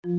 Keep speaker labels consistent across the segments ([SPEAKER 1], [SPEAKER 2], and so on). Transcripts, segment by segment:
[SPEAKER 1] Hello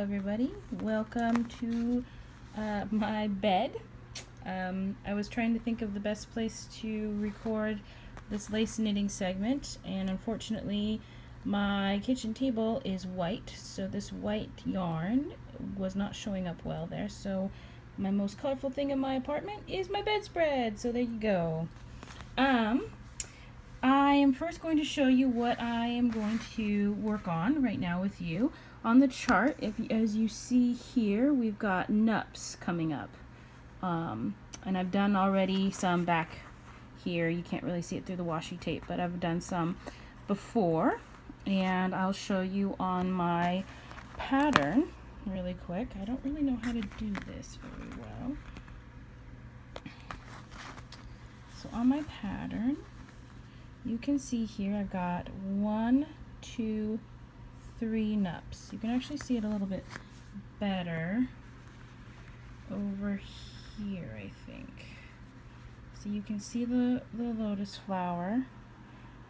[SPEAKER 1] everybody, welcome to my bed. I was trying to think of the best place to record this lace knitting segment, and unfortunately my kitchen table is white, so this white yarn was not showing up well there. So my most colorful thing in my apartment is my bedspread, so there you go. I am first going to show you what I am going to work on right now with you. On the chart, as you see here, we've got nupps coming up. And I've done already some back here. You can't really see it through the washi tape, but I've done some before. And I'll show you on my pattern really quick. I don't really know how to do this very well. So on my pattern, you can see here I've got 1, 2, 3 nupps. You can actually see it a little bit better over here, I think. So you can see the lotus flower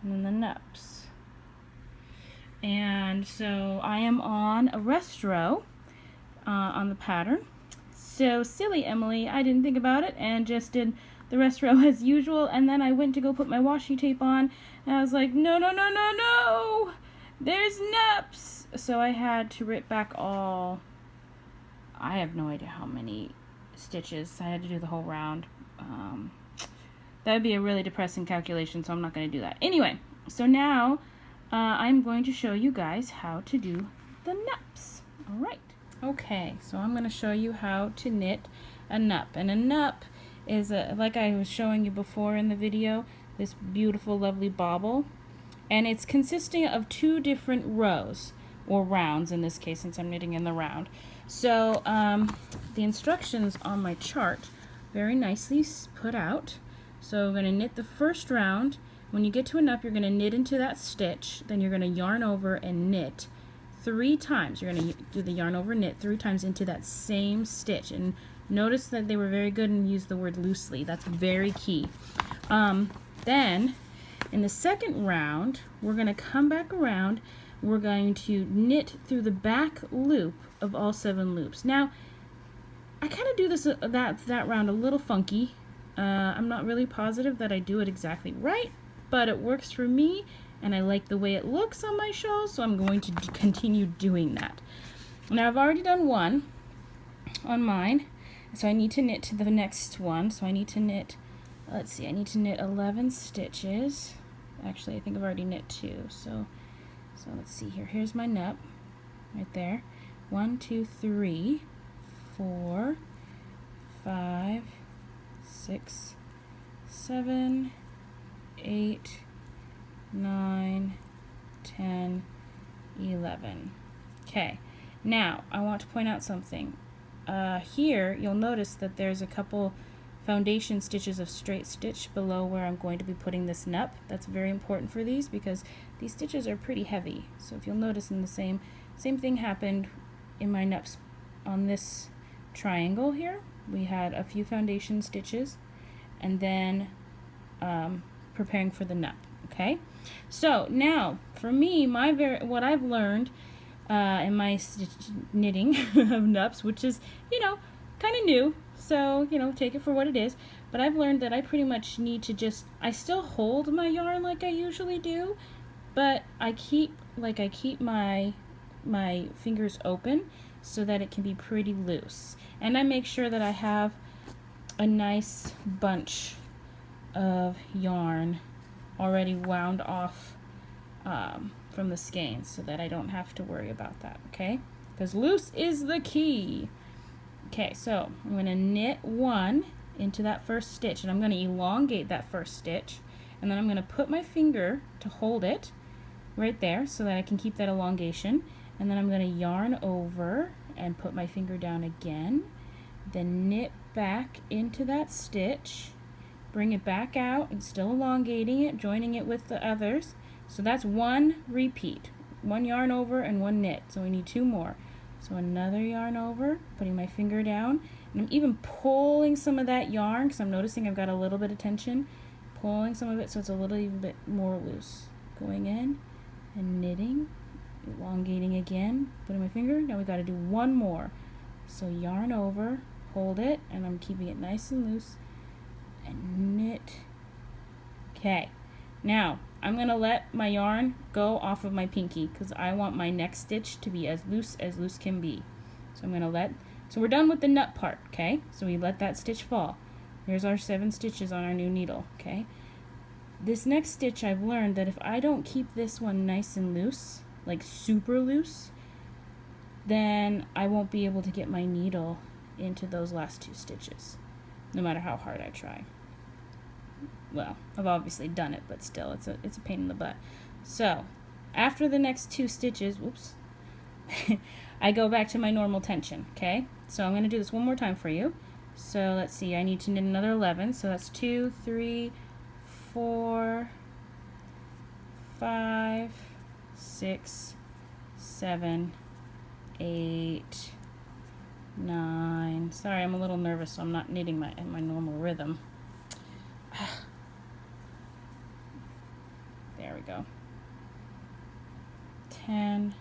[SPEAKER 1] and then the nupps. And so I am on a rest row on the pattern. So silly Emily, I didn't think about it and just did the rest row as usual, and then I went to go put my washi tape on and I was like, no, there's nupps. So I had to rip back all, I have no idea how many stitches. I had to do the whole round. That would be a really depressing calculation, so I'm not going to do that. Anyway, so now I'm going to show you guys how to do the nupps. Alright. Okay, so I'm going to show you how to knit a nupp. And a nupp is, like I was showing you before in the video, this beautiful, lovely bauble. And it's consisting of 2 different rows, or rounds in this case, since I'm knitting in the round. So the instructions on my chart very nicely put out. So we're going to knit the first round. When you get to a nupp, you're going to knit into that stitch, then you're going to yarn over and knit 3 times. You're going to do the yarn over knit 3 times into that same stitch. And notice that they were very good and used the word loosely. That's very key. Then in the second round, we're going to come back around. We're going to knit through the back loop of all 7 loops. Now, I kind of do this that round a little funky. I'm not really positive that I do it exactly right, but it works for me, and I like the way it looks on my shawl, so I'm going to continue doing that. Now, I've already done 1 on mine, so I need to knit to the next one. So I need to knit, let's see, I need to knit 11 stitches. Actually, I think I've already knit 2. So let's see here. Here's my nupp right there. 1, 2, 3, 4, 5, 6, 7, 8, 9, 10, 11. Okay. Now, I want to point out something. Here, you'll notice that there's a couple foundation stitches of straight stitch below where I'm going to be putting this nupp. That's very important for these because these stitches are pretty heavy. So if you'll notice, in the same thing happened in my nupps on this triangle here. We had a few foundation stitches and then preparing for the nupp. Okay, so now for me, what I've learned in my knitting of nupps, which is, kind of new, so, take it for what it is, but I've learned that I pretty much need to I still hold my yarn like I usually do, but I keep my fingers open so that it can be pretty loose. And I make sure that I have a nice bunch of yarn already wound off from the skeins so that I don't have to worry about that, okay? Because loose is the key. Okay, so I'm going to knit 1 into that first stitch, and I'm going to elongate that first stitch, and then I'm going to put my finger to hold it right there so that I can keep that elongation, and then I'm going to yarn over and put my finger down again, then knit back into that stitch, bring it back out and still elongating it, joining it with the others. So that's 1 repeat, 1 yarn over and 1 knit, so we need 2 more. So another yarn over, putting my finger down, and I'm even pulling some of that yarn because I'm noticing I've got a little bit of tension, pulling some of it so it's a little bit more loose. Going in and knitting, elongating again, putting my finger, now we got to do 1 more. So yarn over, hold it, and I'm keeping it nice and loose, and knit. Okay, now I'm going to let my yarn go off of my pinky because I want my next stitch to be as loose can be. So I'm going to so we're done with the nut part, okay? So we let that stitch fall. There's our 7 stitches on our new needle, okay? This next stitch I've learned that if I don't keep this one nice and loose, like super loose, then I won't be able to get my needle into those last 2 stitches, no matter how hard I try. Well, I've obviously done it, but still, it's a pain in the butt. So, after the next 2 stitches, whoops, I go back to my normal tension, okay? So I'm going to do this one more time for you. So let's see, I need to knit another 11, so that's 2, 3, 4, 5, 6, 7, 8, 9. Sorry, I'm a little nervous, so I'm not knitting in my normal rhythm. There we go. 10,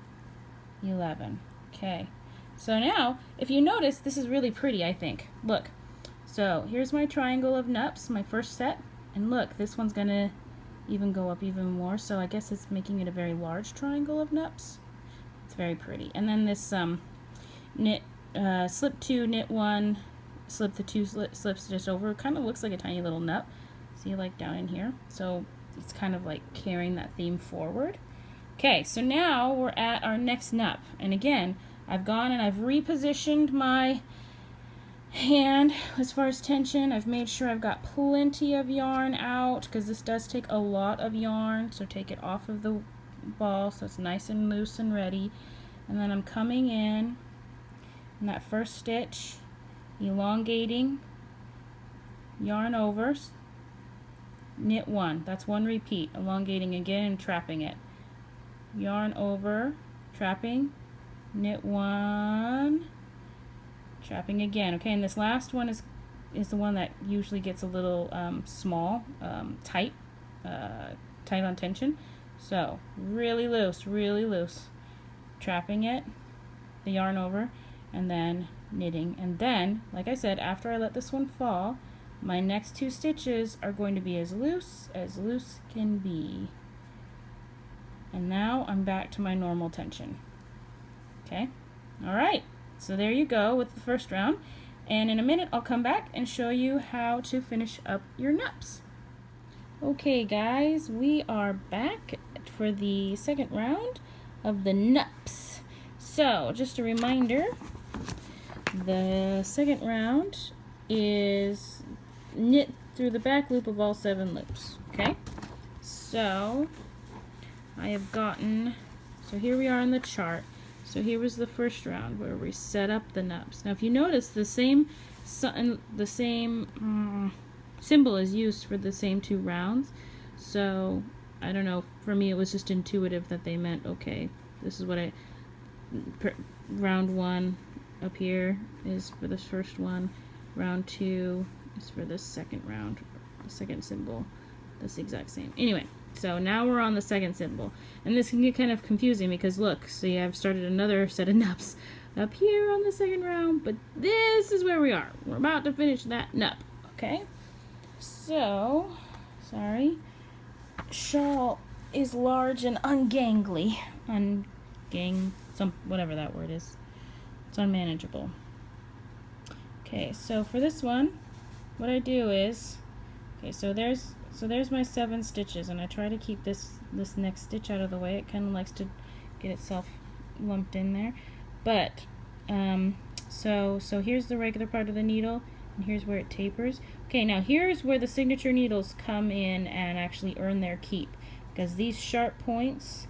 [SPEAKER 1] 11. Okay. So now, if you notice, this is really pretty, I think. Look. So here's my triangle of nupps, my first set. And look, this one's going to even go up even more. So I guess it's making it a very large triangle of nupps. It's very pretty. And then this slip 2, knit 1, slip the 2 slips just over. It kind of looks like a tiny little nup. See, like down in here. So it's kind of like carrying that theme forward. Okay, so now we're at our next nup. And again, I've gone and I've repositioned my hand as far as tension. I've made sure I've got plenty of yarn out because this does take a lot of yarn. So take it off of the ball so it's nice and loose and ready. And then I'm coming in that first stitch, elongating, yarn over, knit 1. That's 1 repeat, elongating again and trapping it. Yarn over, trapping, knit 1, trapping again. Okay, and this last one is the one that usually gets a little small, tight on tension. So really loose, trapping it, the yarn over, and then knitting. And then, like I said, after I let this one fall, my next 2 stitches are going to be as loose can be. And now I'm back to my normal tension. Okay? Alright, so there you go with the first round. And in a minute I'll come back and show you how to finish up your nupps. Okay guys, we are back for the second round of the nupps. So, just a reminder, the second round is knit through the back loop of all 7 loops. Okay? So, I have gotten, so here we are in the chart. So here was the first round where we set up the nupps. Now if you notice, the same symbol is used for the same 2 rounds. So I don't know, for me it was just intuitive that they meant, okay, this is what round 1 up here is for this first one, round 2 is for the second round, the second symbol. That's the exact same. Anyway, so now we're on the second symbol. And this can get kind of confusing because look, see, I've started another set of nupps up here on the second round, but this is where we are. We're about to finish that nup, okay? So, sorry. Shawl is large and ungangly. Whatever that word is. It's unmanageable. Okay, so for this one, what I do is, okay, so there's my 7 stitches, and I try to keep this next stitch out of the way. It kind of likes to get itself lumped in there. But so here's the regular part of the needle, and here's where it tapers. Okay, now here's where the signature needles come in and actually earn their keep, because these sharp points,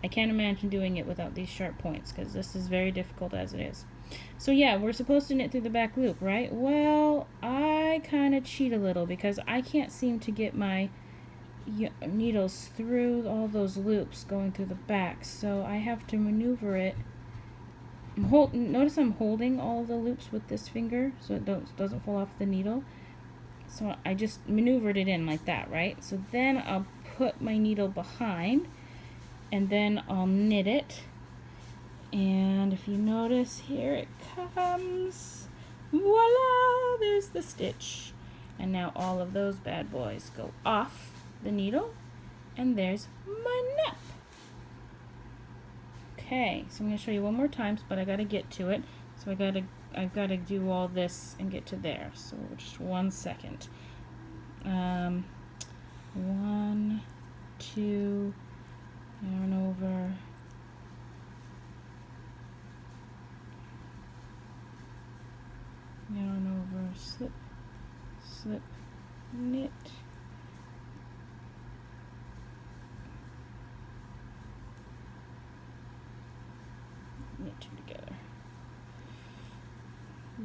[SPEAKER 1] I can't imagine doing it without these sharp points, because this is very difficult as it is. So yeah, we're supposed to knit through the back loop, right? Well, I kind of cheat a little because I can't seem to get my needles through all those loops going through the back, so I have to maneuver it. Notice I'm holding all of the loops with this finger so it doesn't fall off the needle. So I just maneuvered it in like that, right? So then I'll put my needle behind, and then I'll knit it. And if you notice, here it comes. Voila! There's the stitch. And now all of those bad boys go off the needle, and there's my Nupp. Okay, so I'm going to show you one more time, but I got to get to it. So I've got to do all this and get to there. So just 1 second. 1, 2, yarn over. Yarn over, slip, slip, knit. Knit 2 together.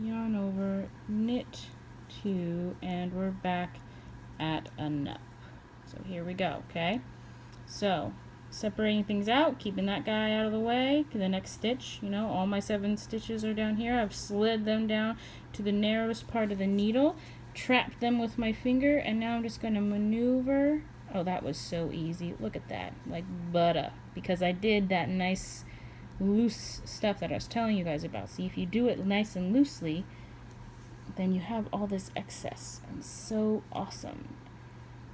[SPEAKER 1] Yarn over, knit 2, and we're back at a Nupp. So here we go, okay? So separating things out, keeping that guy out of the way to the next stitch. You know, all my 7 stitches are down here. I've slid them down to the narrowest part of the needle, trapped them with my finger, and now I'm just going to maneuver. Oh, that was so easy. Look at that, like butter, because I did that nice loose stuff that I was telling you guys about. See, if you do it nice and loosely, then you have all this excess, and so awesome.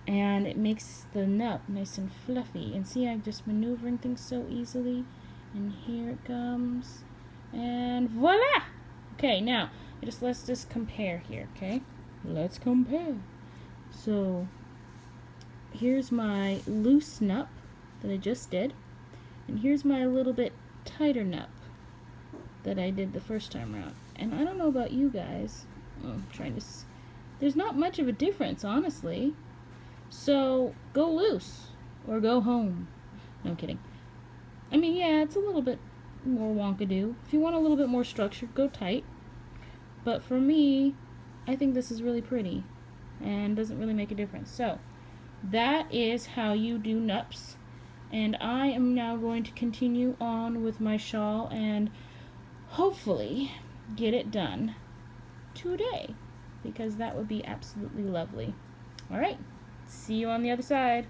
[SPEAKER 1] And it makes the Nupp nice and fluffy. And see, I'm just maneuvering things so easily. And here it comes. And voila! Okay, now, let's just compare here, okay? Let's compare. So, here's my loose Nupp that I just did. And here's my little bit tighter Nupp that I did the first time around. And I don't know about you guys. I'm trying to... There's not much of a difference, honestly. So, go loose, or go home. No, I'm kidding. I mean, yeah, it's a little bit more wonkadoo. If you want a little bit more structure, go tight. But for me, I think this is really pretty, and doesn't really make a difference. So, that is how you do Nupps. And I am now going to continue on with my shawl, and hopefully get it done today, because that would be absolutely lovely. Alright. See you on the other side.